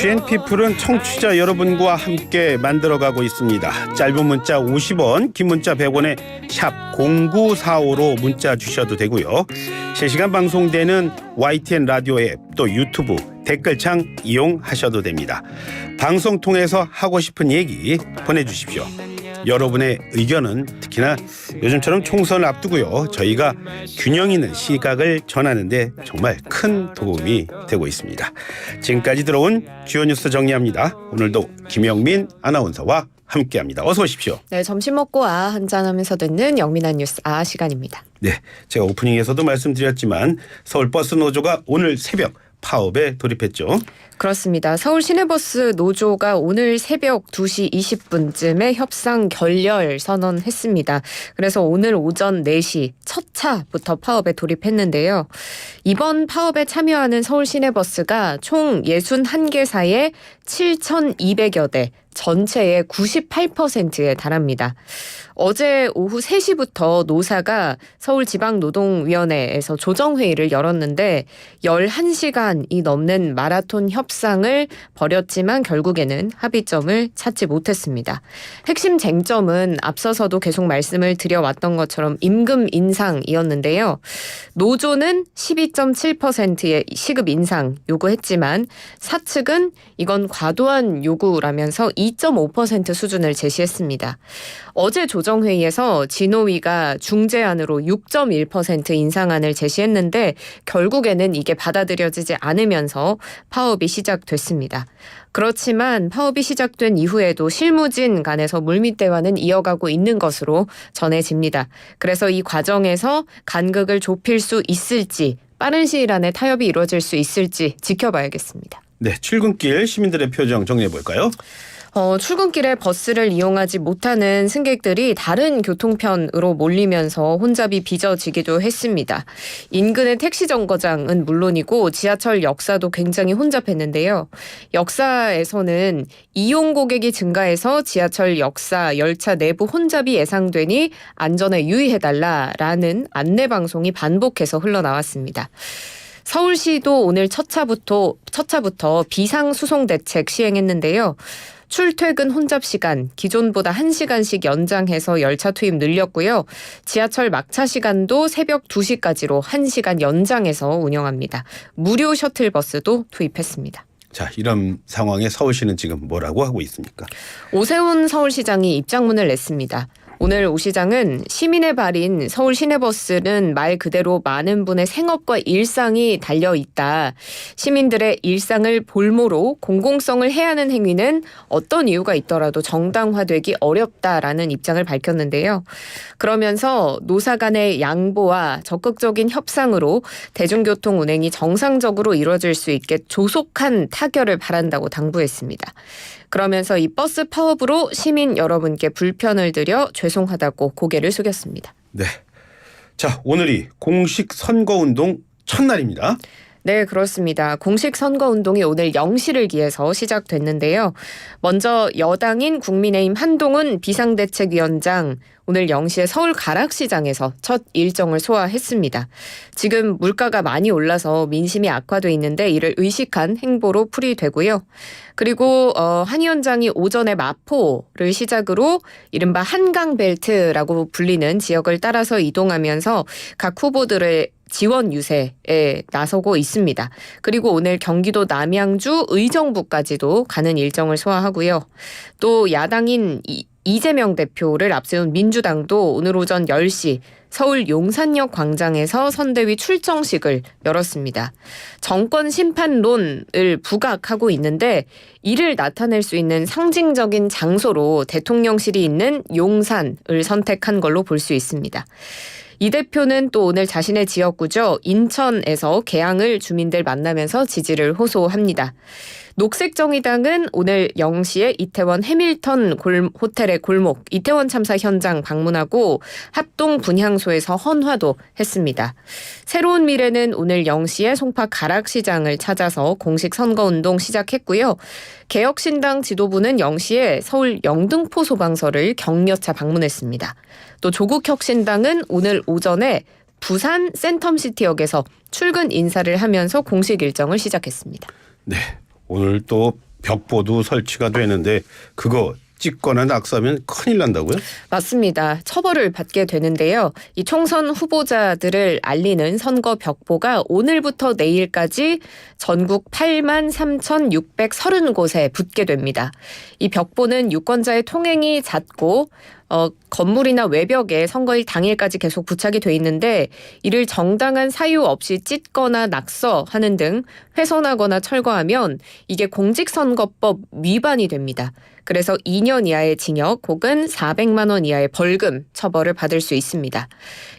GNP풀은 청취자 여러분과 함께 만들어가고 있습니다. 짧은 문자 50원, 긴 문자 100원에 샵 0945로 문자 주셔도 되고요. 실시간 방송되는 YTN 라디오 앱 또 유튜브 댓글창 이용하셔도 됩니다. 방송 통해서 하고 싶은 얘기 보내주십시오. 여러분의 의견은 특히나 요즘처럼 총선을 앞두고요. 저희가 균형 있는 시각을 전하는데 정말 큰 도움이 되고 있습니다. 지금까지 들어온 주요 뉴스 정리합니다. 오늘도 김영민 아나운서와 함께합니다. 어서 오십시오. 네, 점심 먹고 한잔하면서 듣는 영민한 뉴스 시간입니다. 네, 제가 오프닝에서도 말씀드렸지만 서울버스 노조가 오늘 새벽 파업에 돌입했죠. 그렇습니다. 서울 시내버스 노조가 오늘 새벽 2시 20분쯤에 협상 결렬 선언했습니다. 그래서 오늘 오전 4시 첫 차부터 파업에 돌입했는데요. 이번 파업에 참여하는 서울 시내버스가 총 61개사의 7,200여 대, 전체의 98%에 달합니다. 어제 오후 3시부터 노사가 서울지방노동위원회에서 조정회의를 열었는데 11시간이 넘는 마라톤 협상을 벌였지만 결국에는 합의점을 찾지 못했습니다. 핵심 쟁점은 앞서서도 계속 말씀을 드려왔던 것처럼 임금 인상이었는데요. 노조는 12.7%의 시급 인상 요구했지만 사측은 이건 과도한 요구라면서 2.5% 수준을 제시했습니다. 어제 조정회의에서 진호위가 중재안으로 6.1% 인상안을 제시했는데 결국에는 이게 받아들여지지 않으면서 파업이 시작됐습니다. 그렇지만 파업이 시작된 이후에도 실무진 간에서 물밑 대화는 이어가고 있는 것으로 전해집니다. 그래서 이 과정에서 간극을 좁힐 수 있을지, 빠른 시일 안에 타협이 이루어질 수 있을지 지켜봐야겠습니다. 네, 출근길 시민들의 표정 정리해 볼까요? 출근길에 버스를 이용하지 못하는 승객들이 다른 교통편으로 몰리면서 혼잡이 빚어지기도 했습니다. 인근의 택시 정거장은 물론이고 지하철 역사도 굉장히 혼잡했는데요. 역사에서는 이용 고객이 증가해서 지하철 역사, 열차 내부 혼잡이 예상되니 안전에 유의해달라라는 안내방송이 반복해서 흘러나왔습니다. 서울시도 오늘 첫 차부터 비상수송 대책 시행했는데요. 출퇴근 혼잡 시간 기존보다 1시간씩 연장해서 열차 투입 늘렸고요. 지하철 막차 시간도 새벽 2시까지로 1시간 연장해서 운영합니다. 무료 셔틀버스도 투입했습니다. 자, 이런 상황에 서울시는 지금 뭐라고 하고 있습니까? 오세훈 서울시장이 입장문을 냈습니다. 오늘 오 시장은 시민의 발인 서울 시내버스는 말 그대로 많은 분의 생업과 일상이 달려있다. 시민들의 일상을 볼모로 공공성을 해하는 행위는 어떤 이유가 있더라도 정당화되기 어렵다라는 입장을 밝혔는데요. 그러면서 노사 간의 양보와 적극적인 협상으로 대중교통 운행이 정상적으로 이루어질 수 있게 조속한 타결을 바란다고 당부했습니다. 그러면서 이 버스 파업으로 시민 여러분께 불편을 드려 죄송하다고 고개를 숙였습니다. 네. 자, 오늘이 공식 선거운동 첫날입니다. 네, 그렇습니다. 공식 선거운동이 오늘 0시를 기해서 시작됐는데요. 먼저 여당인 국민의힘 한동훈 비상대책위원장 오늘 0시에 서울 가락시장에서 첫 일정을 소화했습니다. 지금 물가가 많이 올라서 민심이 악화돼 있는데 이를 의식한 행보로 풀이되고요. 그리고 한 위원장이 오전에 마포를 시작으로 이른바 한강벨트라고 불리는 지역을 따라서 이동하면서 각 후보들의 지원 유세에 나서고 있습니다. 그리고 오늘 경기도 남양주 의정부까지도 가는 일정을 소화하고요. 또 야당인 이재명 대표를 앞세운 민주당도 오늘 오전 10시 서울 용산역 광장에서 선대위 출정식을 열었습니다. 정권 심판론을 부각하고 있는데 이를 나타낼 수 있는 상징적인 장소로 대통령실이 있는 용산을 선택한 걸로 볼 수 있습니다. 이 대표는 또 오늘 자신의 지역구죠. 인천에서 개항을 주민들 만나면서 지지를 호소합니다. 녹색정의당은 오늘 0시에 이태원 해밀턴 호텔의 골목 이태원 참사 현장 방문하고 합동 분향소에서 헌화도 했습니다. 새로운 미래는 오늘 0시에 송파 가락시장을 찾아서 공식 선거운동 시작했고요. 개혁신당 지도부는 0시에 서울 영등포 소방서를 격려차 방문했습니다. 또 조국혁신당은 오늘 오전에 부산 센텀시티역에서 출근 인사를 하면서 공식 일정을 시작했습니다. 네, 오늘 또 벽보도 설치가 되는데 그거 찍거나 낙서하면 큰일 난다고요? 맞습니다. 처벌을 받게 되는데요. 이 총선 후보자들을 알리는 선거 벽보가 오늘부터 내일까지 전국 83,630곳에 붙게 됩니다. 이 벽보는 유권자의 통행이 잦고 건물이나 외벽에 선거일 당일까지 계속 부착이 돼 있는데 이를 정당한 사유 없이 찢거나 낙서하는 등 훼손하거나 철거하면 이게 공직선거법 위반이 됩니다. 그래서 2년 이하의 징역 혹은 400만 원 이하의 벌금 처벌을 받을 수 있습니다.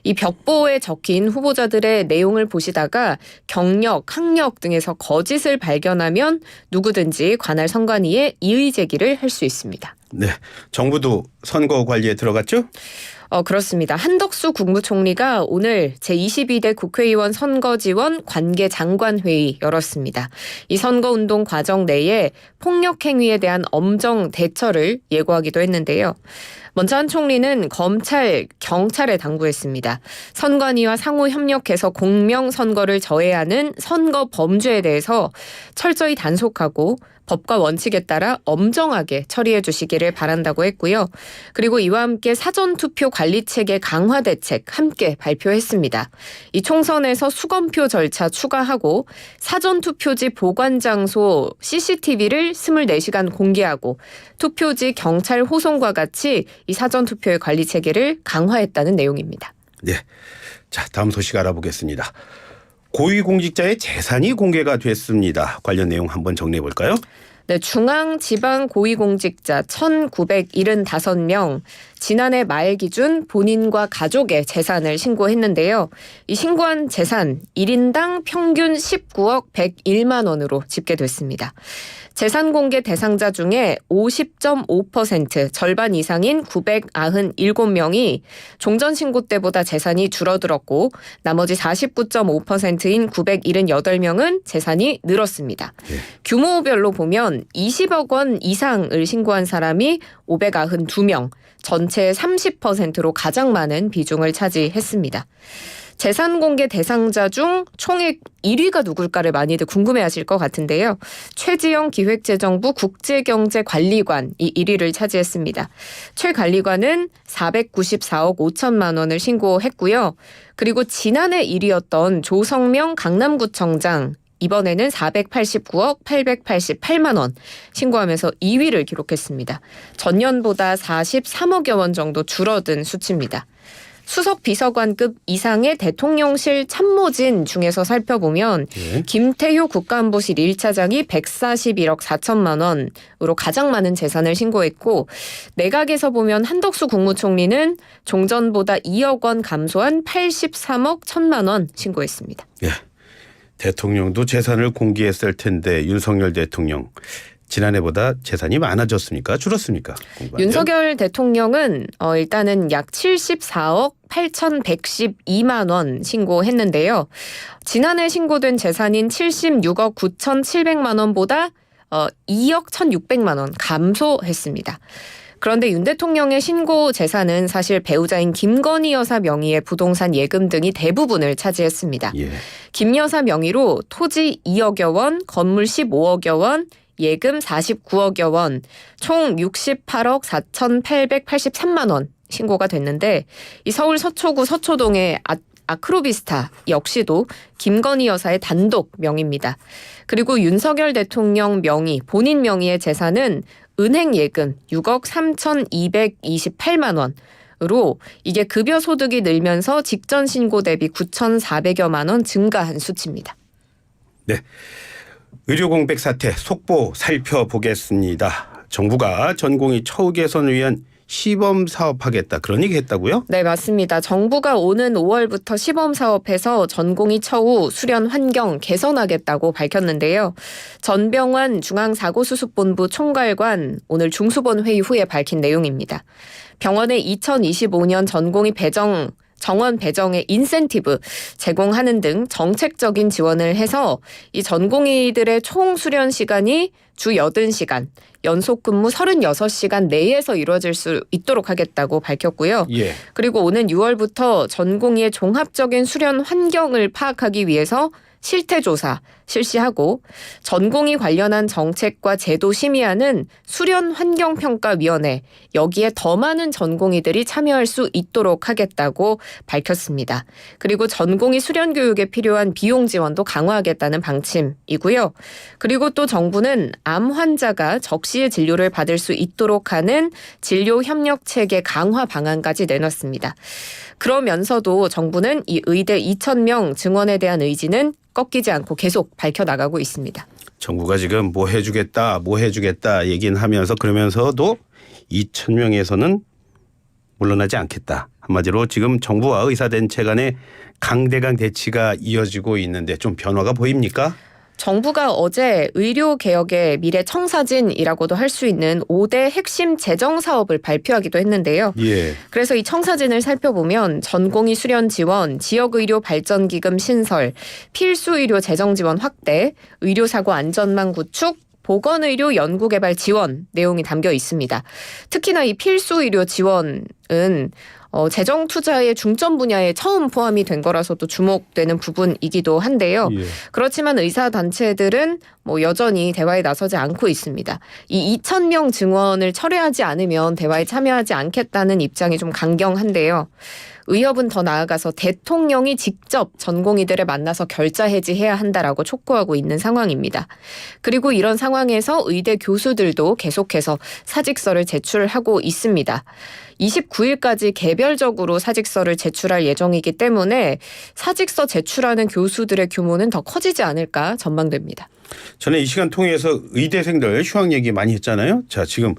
이 벽보에 적힌 후보자들의 내용을 보시다가 경력, 학력 등에서 거짓을 발견하면 누구든지 관할 선관위에 이의 제기를 할 수 있습니다. 네, 정부도 선거 관리에 들어갔죠? 그렇습니다. 한덕수 국무총리가 오늘 제22대 국회의원 선거지원 관계장관회의 열었습니다. 이 선거운동 과정 내에 폭력행위에 대한 엄정 대처를 예고하기도 했는데요. 먼저 한 총리는 검찰, 경찰에 당부했습니다. 선관위와 상호 협력해서 공명선거를 저해하는 선거 범죄에 대해서 철저히 단속하고 법과 원칙에 따라 엄정하게 처리해 주시기를 바란다고 했고요. 그리고 이와 함께 사전투표 관리체계 강화 대책 함께 발표했습니다. 이 총선에서 수검표 절차 추가하고 사전투표지 보관장소 CCTV를 24시간 공개하고 투표지 경찰 호송과 같이 이 사전투표의 관리체계를 강화했다는 내용입니다. 네, 자 다음 소식 알아보겠습니다. 고위공직자의 재산이 공개가 됐습니다. 관련 내용 한번 정리해 볼까요? 네, 중앙 지방 고위공직자 1,975명 지난해 말 기준 본인과 가족의 재산을 신고했는데요. 이 신고한 재산 1인당 평균 19억 101만 원으로 집계됐습니다. 재산 공개 대상자 중에 50.5% 절반 이상인 997명이 종전 신고 때보다 재산이 줄어들었고 나머지 49.5%인 978명은 재산이 늘었습니다. 네. 규모별로 보면 20억 원 이상을 신고한 사람이 592명, 전체의 30%로 가장 많은 비중을 차지했습니다. 재산 공개 대상자 중 총액 1위가 누굴까를 많이들 궁금해하실 것 같은데요. 최지영 기획재정부 국제경제관리관이 1위를 차지했습니다. 최 관리관은 494억 5천만 원을 신고했고요. 그리고 지난해 1위였던 조성명 강남구청장 이번에는 489억 888만 원 신고하면서 2위를 기록했습니다. 전년보다 43억여 원 정도 줄어든 수치입니다. 수석 비서관급 이상의 대통령실 참모진 중에서 살펴보면 네. 김태효 국가안보실 1차장이 141억 4천만 원으로 가장 많은 재산을 신고했고 내각에서 보면 한덕수 국무총리는 종전보다 2억 원 감소한 83억 1천만 원 신고했습니다. 예. 대통령도 재산을 공개했을 텐데 윤석열 대통령 지난해보다 재산이 많아졌습니까? 줄었습니까? 궁금한데요. 윤석열 대통령은 일단은 약 74억 8,112만 원 신고했는데요. 지난해 신고된 재산인 76억 9,700만 원보다 2억 1,600만 원 감소했습니다. 그런데 윤 대통령의 신고 재산은 사실 배우자인 김건희 여사 명의의 부동산 예금 등이 대부분을 차지했습니다. 예. 김 여사 명의로 토지 2억여 원, 건물 15억여 원, 예금 49억여 원, 총 68억 4,883만 원 신고가 됐는데 이 서울 서초구 서초동의 아크로비스타 역시도 김건희 여사의 단독 명의입니다. 그리고 윤석열 대통령 명의, 본인 명의의 재산은 은행 예금 6억 3,228만 원으로 이게 급여 소득이 늘면서 직전 신고 대비 9,400여만 원 증가한 수치입니다. 네. 의료 공백 사태 속보 살펴보겠습니다. 정부가 전공의 처우 개선을 위한 시범 사업하겠다 그런 얘기 했다고요? 네, 맞습니다. 정부가 오는 5월부터 시범 사업해서 전공의 처우 수련 환경 개선하겠다고 밝혔는데요. 전병환 중앙사고수습본부 총괄관 오늘 중수본 회의 후에 밝힌 내용입니다. 병원의 2025년 전공의 정원 배정의 인센티브 제공하는 등 정책적인 지원을 해서 이 전공의들의 총 수련 시간이 주 80시간, 연속 근무 36시간 내에서 이루어질 수 있도록 하겠다고 밝혔고요. 예. 그리고 오는 6월부터 전공의의 종합적인 수련 환경을 파악하기 위해서 실태조사, 실시하고 전공의 관련한 정책과 제도 심의하는 수련환경평가위원회 여기에 더 많은 전공의들이 참여할 수 있도록 하겠다고 밝혔습니다. 그리고 전공의 수련 교육에 필요한 비용 지원도 강화하겠다는 방침이고요. 그리고 또 정부는 암 환자가 적시에 진료를 받을 수 있도록 하는 진료 협력 체계 강화 방안까지 내놨습니다. 그러면서도 정부는 이 의대 2,000명 증원에 대한 의지는 꺾이지 않고 계속 밝혀나가고 있습니다. 정부가 지금 뭐 해주겠다 얘기는 하면서 그러면서도 2,000명에서는 물러나지 않겠다. 한마디로 지금 정부와 의사단체 간의 강대강 대치가 이어지고 있는데 좀 변화가 보입니까? 정부가 어제 의료개혁의 미래 청사진이라고도 할 수 있는 5대 핵심 재정 사업을 발표하기도 했는데요. 예. 그래서 이 청사진을 살펴보면 전공의 수련 지원, 지역의료 발전기금 신설, 필수의료 재정 지원 확대, 의료사고 안전망 구축, 보건의료 연구개발 지원 내용이 담겨 있습니다. 특히나 이 필수의료 지원은 재정 투자의 중점 분야에 처음 포함이 된 거라서 또 주목되는 부분이기도 한데요. 예. 그렇지만 의사 단체들은 여전히 대화에 나서지 않고 있습니다. 이 2,000명 증원을 철회하지 않으면 대화에 참여하지 않겠다는 입장이 좀 강경한데요. 의협은 더 나아가서 대통령이 직접 전공의들을 만나서 결자 해지해야 한다라고 촉구하고 있는 상황입니다. 그리고 이런 상황에서 의대 교수들도 계속해서 사직서를 제출하고 있습니다. 29일까지 개별적으로 사직서를 제출할 예정이기 때문에 사직서 제출하는 교수들의 규모는 더 커지지 않을까 전망됩니다. 전에 이 시간 통해서 의대생들 휴학 얘기 많이 했잖아요. 자, 지금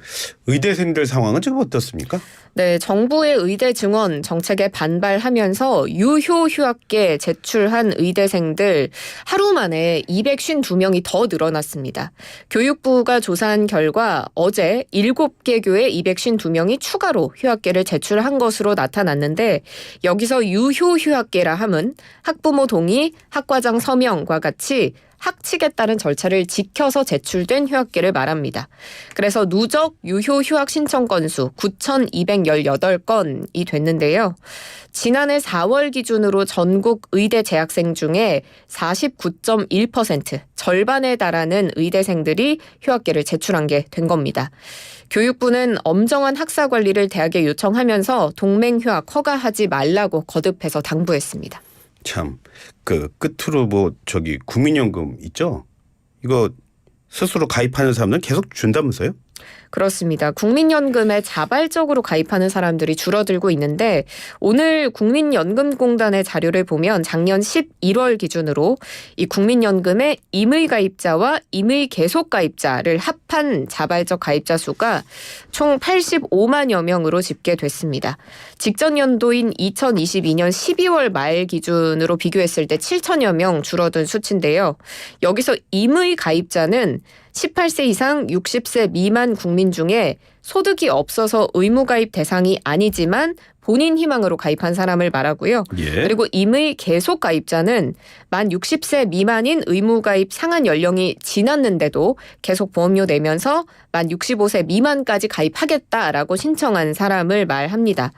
의대생들 상황은 지금 어떻습니까? 네, 정부의 의대 증원 정책에 반발하면서 유효 휴학계 제출한 의대생들 하루 만에 252명이 더 늘어났습니다. 교육부가 조사한 결과 어제 7개 교에 252명이 추가로 휴학계를 제출한 것으로 나타났는데 여기서 유효 휴학계라 함은 학부모 동의, 학과장 서명과 같이 학칙에 따른 절차를 지켜서 제출된 휴학계를 말합니다. 그래서 누적 유효 휴학 신청 건수 9,218건이 됐는데요. 지난해 4월 기준으로 전국 의대 재학생 중에 49.1% 절반에 달하는 의대생들이 휴학계를 제출한 게 된 겁니다. 교육부는 엄정한 학사 관리를 대학에 요청하면서 동맹 휴학 허가하지 말라고 거듭해서 당부했습니다. 참, 끝으로 국민연금 있죠? 이거 스스로 가입하는 사람들은 계속 준다면서요? 그렇습니다. 국민연금에 자발적으로 가입하는 사람들이 줄어들고 있는데 오늘 국민연금공단의 자료를 보면 작년 11월 기준으로 이 국민연금의 임의가입자와 임의계속가입자를 합한 자발적 가입자 수가 총 85만여 명으로 집계됐습니다. 직전 연도인 2022년 12월 말 기준으로 비교했을 때 7천여 명 줄어든 수치인데요. 여기서 임의가입자는 18세 이상 60세 미만 국민 중에 소득이 없어서 의무가입 대상이 아니지만 본인 희망으로 가입한 사람을 말하고요. 예. 그리고 임의 계속 가입자는 만 60세 미만인 의무가입 상한 연령이 지났는데도 계속 보험료 내면서 만 65세 미만까지 가입하겠다라고 신청한 사람을 말합니다.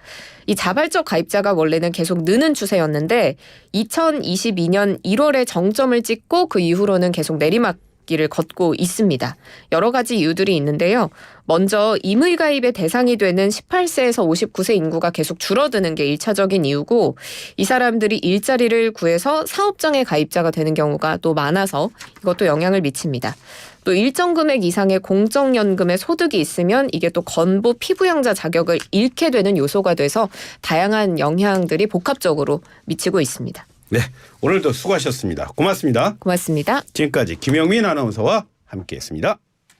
이 자발적 가입자가 원래는 계속 느는 추세였는데 2022년 1월에 정점을 찍고 그 이후로는 계속 내리막 길을 걷고 있습니다. 여러 가지 이유들이 있는데요. 먼저 임의가입의 대상이 되는 18세에서 59세 인구가 계속 줄어드는 게 1차적인 이유고 이 사람들이 일자리를 구해서 사업장의 가입자가 되는 경우가 또 많아서 이것도 영향을 미칩니다. 또 일정 금액 이상의 공적연금의 소득이 있으면 이게 또 건보 피부양자 자격을 잃게 되는 요소가 돼서 다양한 영향들이 복합적으로 미치고 있습니다. 네, 오늘도 수고하셨습니다. 고맙습니다. 고맙습니다. 지금까지 김영민 아나운서와 함께했습니다.